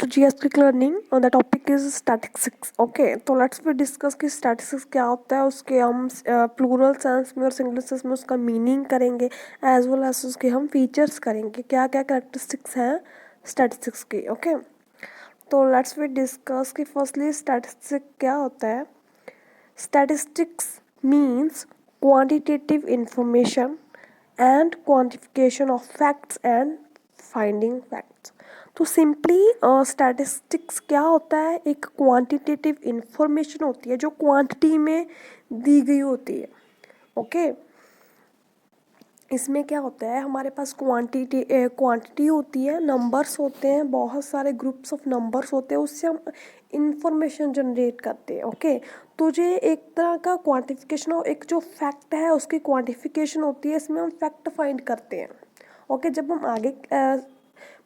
to GS Quick Learning and the topic is statistics. Okay, तो let's भी discuss कि statistics क्या होता है, उसके हम प्लूरल सेंस में और सिंगुलर सेंस में उसका मीनिंग करेंगे एज वेल एज उसके हम फीचर्स करेंगे, क्या क्या कैरेक्टरिस्टिक्स हैं स्टैटिस्टिक्स की. ओके, तो लेट्स भी डिस्कस कि फर्स्टली स्टैटिस्टिक्स क्या होता है. Statistics means quantitative information and quantification of facts and finding facts. तो सिंपली स्टैटिस्टिक्स क्या होता है, एक क्वांटिटेटिव इंफॉर्मेशन होती है जो क्वांटिटी में दी गई होती है. ओके, इसमें क्या होता है, हमारे पास क्वांटिटी होती है, नंबर्स होते हैं, बहुत सारे ग्रुप्स ऑफ नंबर्स होते हैं, उससे हम इंफॉर्मेशन जनरेट करते हैं. ओके, तो ये एक तरह का क्वांटिफिकेशन हो, एक जो फैक्ट है उसकी क्वांटिफिकेशन होती है, इसमें हम फैक्ट फाइंड करते हैं. ओके, जब हम आगे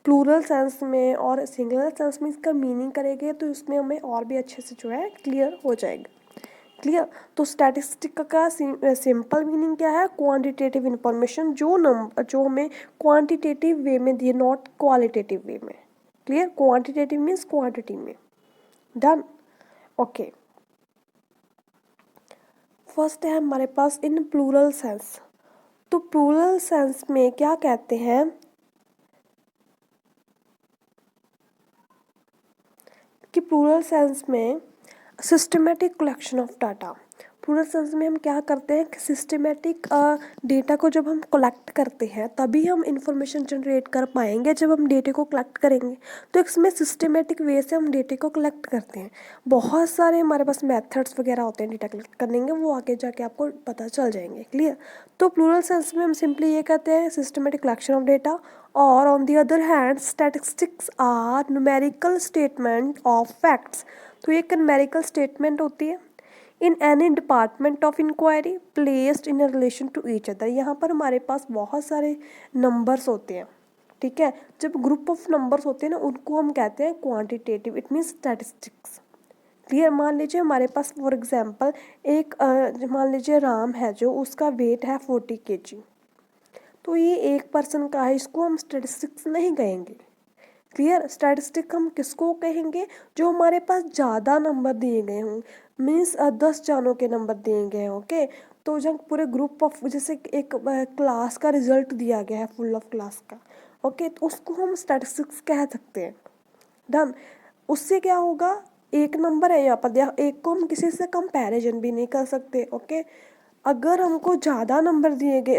प्लूरल सेंस में और सिंगुलर सेंस में इसका मीनिंग करेंगे तो इसमें हमें और भी अच्छे से जो है क्लियर हो जाएगा. क्लियर. तो स्टैटिस्टिक का सिंपल मीनिंग क्या है, क्वांटिटेटिव इंफॉर्मेशन जो हमें क्वांटिटेटिव वे में दी है, नॉट क्वालिटेटिव वे में. क्लियर. क्वांटिटेटिव मीन्स क्वांटिटी में. डन. ओके, फर्स्ट है हमारे पास इन प्लूरल सेंस. तो प्लूरल सेंस में क्या कहते हैं कि प्लूरल सेंस में systematic collection of data. Plural sense में हम क्या करते हैं कि सिस्टमेटिक डेटा को जब हम कलेक्ट करते हैं तभी हम इंफॉर्मेशन जनरेट कर पाएंगे. जब हम डेटे को कलेक्ट करेंगे तो इसमें सिस्टमेटिक वे से हम डेटे को कलेक्ट करते हैं. बहुत सारे हमारे पास मेथड्स वगैरह होते हैं डेटा कलेक्ट करने के, वो आगे जाके आपको पता चल जाएंगे. क्लियर. तो प्लूरल सेंस में हम सिंपली ये कहते हैं सिस्टमेटिक कलेक्शन ऑफ डेटा. और on the other hand statistics are numerical statement of facts. तो ये एक न्यूमेरिकल स्टेटमेंट होती है in any department of inquiry placed in relation to each other. यहाँ पर हमारे पास बहुत सारे नंबर्स होते हैं. ठीक है, जब ग्रुप ऑफ नंबर्स होते हैं ना उनको हम कहते हैं quantitative, it means statistics. Clear. मान लीजिए हमारे पास फॉर एग्जांपल एक मान लीजिए राम है जो उसका वेट है 40 kg. तो ये एक पर्सन का है, इसको हम स्टैटिस्टिक्स नहीं कहेंगे. क्लियर. स्टैटिस्टिक हम किसको कहेंगे, जो हमारे पास ज़्यादा नंबर दिए गए हों, मीन्स 10 जानों के नंबर दिए गए हैं. ओके, तो जब पूरे ग्रुप ऑफ जैसे एक क्लास का रिजल्ट दिया गया है फुल ऑफ क्लास का, ओके, तो उसको हम स्टैटिस्टिक्स कह सकते हैं. डन. उससे क्या होगा, एक नंबर है यहाँ पर दिया, एक को हम किसी से कंपैरिजन भी नहीं कर सकते. ओके, अगर हमको ज़्यादा नंबर दिए गए,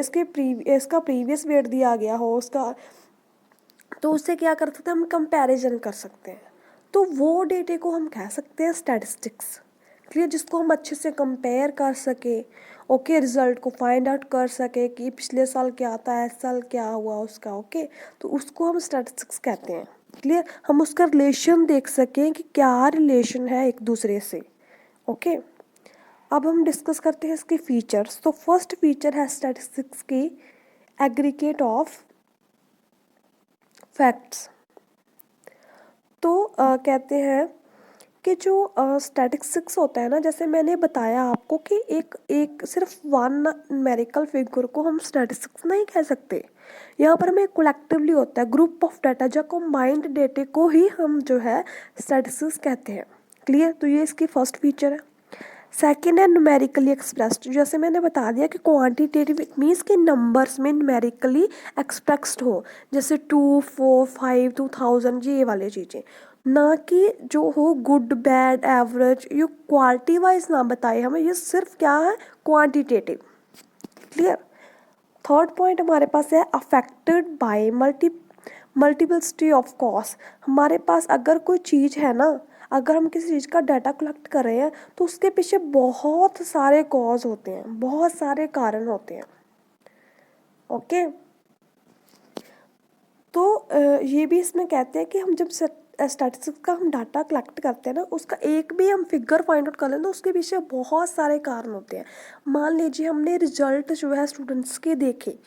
इसका प्रीवियस वेट दिया गया हो उसका, तो उससे क्या कर सकते हैं, हम कंपैरिजन कर सकते हैं. तो वो डेटे को हम कह सकते हैं स्टैटिस्टिक्स. क्लियर. जिसको हम अच्छे से कंपेयर कर सके. ओके, रिजल्ट को फाइंड आउट कर सके कि पिछले साल क्या था, इस साल क्या हुआ उसका. ओके, तो उसको हम स्टैटिस्टिक्स कहते हैं. क्लियर. हम उसका रिलेशन देख सकें कि क्या रिलेशन है एक दूसरे से. ओके, अब हम डिस्कस करते हैं इसके फीचर्स. तो फर्स्ट फीचर है स्टैटिस्टिक्स की एग्रीगेट ऑफ फैक्ट्स. तो कहते हैं कि जो स्टैटिस्टिक्स होता है ना, जैसे मैंने बताया आपको कि एक सिर्फ वन न्यूमेरिकल फिगर को हम स्टैटिस्टिक्स नहीं कह सकते. यहाँ पर हमें कलेक्टिवली होता है ग्रुप ऑफ डाटा, जो कंबाइंड डेटे को ही हम जो है स्टैटिस्टिक्स कहते हैं. क्लियर. तो ये इसकी फर्स्ट फीचर है. सेकेंड है न्यूमेरिकली एक्सप्रेस्ड. जैसे मैंने बता दिया कि क्वांटिटेटिव इट मीन्स कि नंबर्स में न्यूमेरिकली एक्सप्रेस्ड हो, जैसे 2, 4, 5, 2000, ये वाले चीज़ें, ना कि जो हो गुड बैड एवरेज, ये क्वालिटी वाइज ना बताए हमें, ये सिर्फ क्या है, क्वांटिटेटिव. क्लियर. थर्ड पॉइंट हमारे पास है अफेक्टेड बाय मल्टीपलिसिटी ऑफ कॉज. हमारे पास अगर कोई चीज़ है ना, अगर हम किसी चीज़ का डाटा कलेक्ट कर रहे हैं तो उसके पीछे बहुत सारे कॉज होते हैं, बहुत सारे कारण होते हैं. ओके, तो ये भी इसमें कहते हैं कि हम जब स्टैटिस्टिक्स का हम डाटा कलेक्ट करते हैं ना, उसका एक भी हम फिगर फाइंड आउट कर लें तो उसके पीछे बहुत सारे कारण होते हैं. मान लीजिए हमने रिजल्ट जो है स्टूडेंट्स के देखे,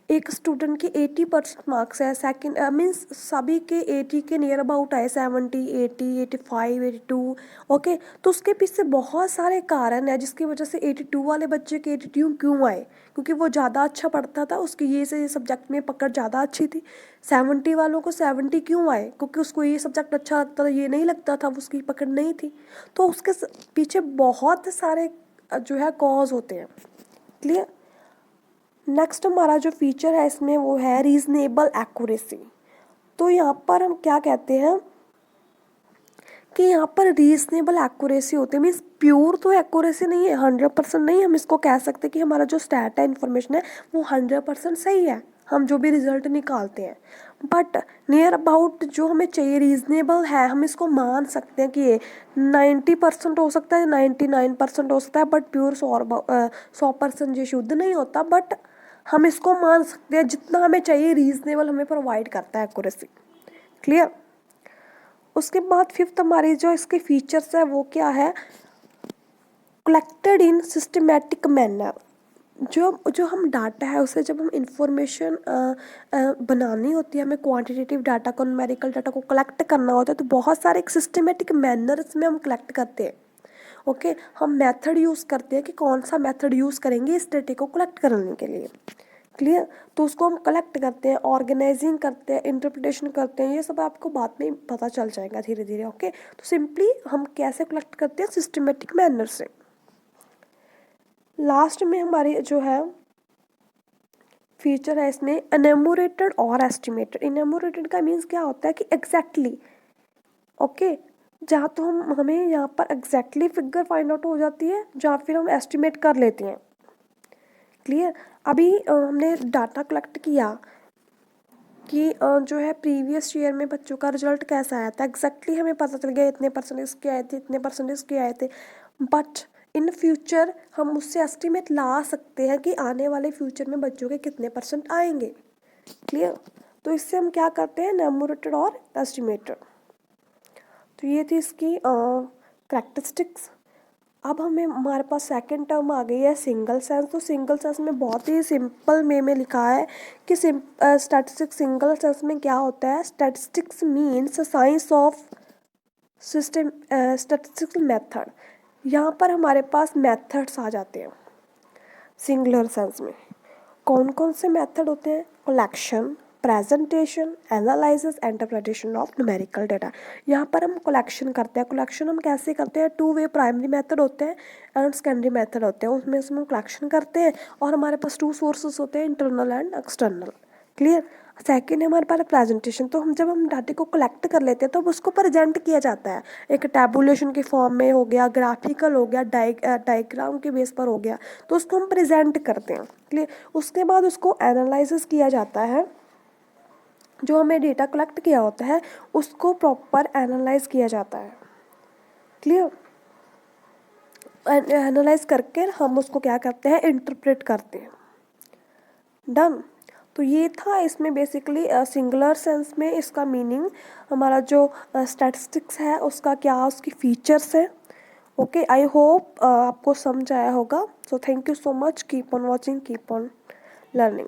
एक स्टूडेंट के 80% मार्क्स है, सेकंड मीन्स सभी के 80 के नियर अबाउट आए, 70, 80, 85, 82। ओके, तो उसके पीछे बहुत सारे कारण है जिसकी वजह से 82 वाले बच्चे के 82 क्यों आए, क्योंकि वो ज़्यादा अच्छा पढ़ता था, उसकी ये से सब्जेक्ट में पकड़ ज़्यादा अच्छी थी। 70 वालों को 70 क्यों आए, क्योंकि उसको ये सब्जेक्ट अच्छा लगता था, ये नहीं लगता था, उसकी पकड़ नहीं थी। तो उसके पीछे बहुत सारे जो है कॉज होते हैं। क्लियर। नेक्स्ट हमारा जो फीचर है इसमें वो है रीजनेबल एक्यूरेसी। तो यहाँ पर हम क्या कहते हैं कि यहाँ पर रीजनेबल एक्यूरेसी होती है, मीन्स प्योर तो एक्यूरेसी नहीं है, 100% नहीं हम इसको कह सकते कि हमारा जो स्टैट है, इन्फॉर्मेशन है, वो 100% सही है, हम जो भी रिजल्ट निकालते हैं। बट नियर अबाउट जो हमें चाहिए रीजनेबल है, हम इसको मान सकते हैं कि ये 90% हो सकता है, 99% हो सकता है, बट प्योर 100% ये शुद्ध नहीं होता, बट हम इसको मान सकते हैं जितना हमें चाहिए रीजनेबल हमें प्रोवाइड करता है एक्यूरेसी। क्लियर। उसके बाद फिफ्थ हमारी जो इसके फीचर्स है वो क्या है, कलेक्टेड इन सिस्टमेटिक मैनर। जो जो हम डाटा है उसे जब हम इंफॉर्मेशन बनानी होती है, हमें क्वांटिटेटिव डाटा को, न्यूमेरिकल डाटा को कलेक्ट करना होता है, तो बहुत सारे एक सिस्टमेटिक मैनर्स में हम कलेक्ट करते हैं। ओके, हम मेथड यूज़ करते हैं कि कौन सा मेथड यूज़ करेंगे इस डेटे को कलेक्ट करने के लिए। क्लियर। तो उसको हम कलेक्ट करते हैं, ऑर्गेनाइजिंग करते हैं, इंटरप्रिटेशन करते हैं, ये सब आपको बाद में पता चल जाएगा धीरे धीरे। ओके, तो सिंपली हम कैसे कलेक्ट करते हैं, सिस्टमेटिक मैनर से। लास्ट में हमारी जो है फीचर है इसमें एनेमोरेटेड और एस्टिमेटेड। इनेमोरेटेड का मीन्स क्या होता है कि एग्जैक्टली, ओके, जहाँ तो हमें यहाँ पर एग्जैक्टली फिगर फाइंड आउट हो जाती है, जहाँ फिर हम एस्टिमेट कर लेते हैं। क्लियर। अभी हमने डाटा कलेक्ट किया कि जो है प्रीवियस ईयर में बच्चों का रिजल्ट कैसा आया था, एग्जैक्टली हमें पता चल गया इतने परसेंटेज के आए थे, इतने परसेंटेज के आए थे, बट इन फ्यूचर हम उससे एस्टिमेट ला सकते हैं कि आने वाले फ्यूचर में बच्चों के कितने परसेंट आएंगे। क्लियर। तो इससे हम क्या करते हैं, एनेमोरेटेड और एस्टिमेटेड। तो ये थी इसकी करैक्टरिस्टिक्स। अब हमारे पास सेकंड टर्म आ गई है सिंगल सेंस। तो सिंगल सेंस में बहुत ही सिंपल में लिखा है कि स्टैटिस्टिक्स सिंगल सेंस में क्या होता है, statistics means science of system statistical method. यहाँ पर हमारे पास मेथड्स आ जाते हैं सिंगुलर सेंस में। कौन कौन से मेथड होते हैं, collection, presentation, analysis, interpretation of numerical data. यहाँ पर हम कलेक्शन करते हैं। कलेक्शन हम कैसे करते हैं, 2 वे प्राइमरी मेथड होते हैं एंड सेकेंडरी मेथड होते हैं, उसमें से हम कलेक्शन करते हैं और हमारे पास 2 सोर्सेस होते हैं, internal and external. Clear. Second है हमारे पास प्रेजेंटेशन। तो जब हम डाटे को कलेक्ट कर लेते हैं तो उसको प्रेजेंट किया जाता है, एक टैबुलेशन के फॉर्म में हो गया, ग्राफिकल हो गया, डायग्राम के बेस पर हो गया, तो उसको हम प्रेजेंट करते हैं। क्लियर। उसके बाद उसको एनालिसिस किया जाता है, जो हमें डेटा कलेक्ट किया होता है उसको प्रॉपर एनालाइज किया जाता है। क्लियर। एनालाइज करके हम उसको क्या करते हैं, इंटरप्रेट करते हैं। डन। तो ये था इसमें बेसिकली सिंगुलर सेंस में इसका मीनिंग, हमारा जो स्टैटिस्टिक्स है उसका क्या उसकी फीचर्स है। ओके, आई होप आपको समझ आया होगा। So thank you so much, keep on watching, keep on learning.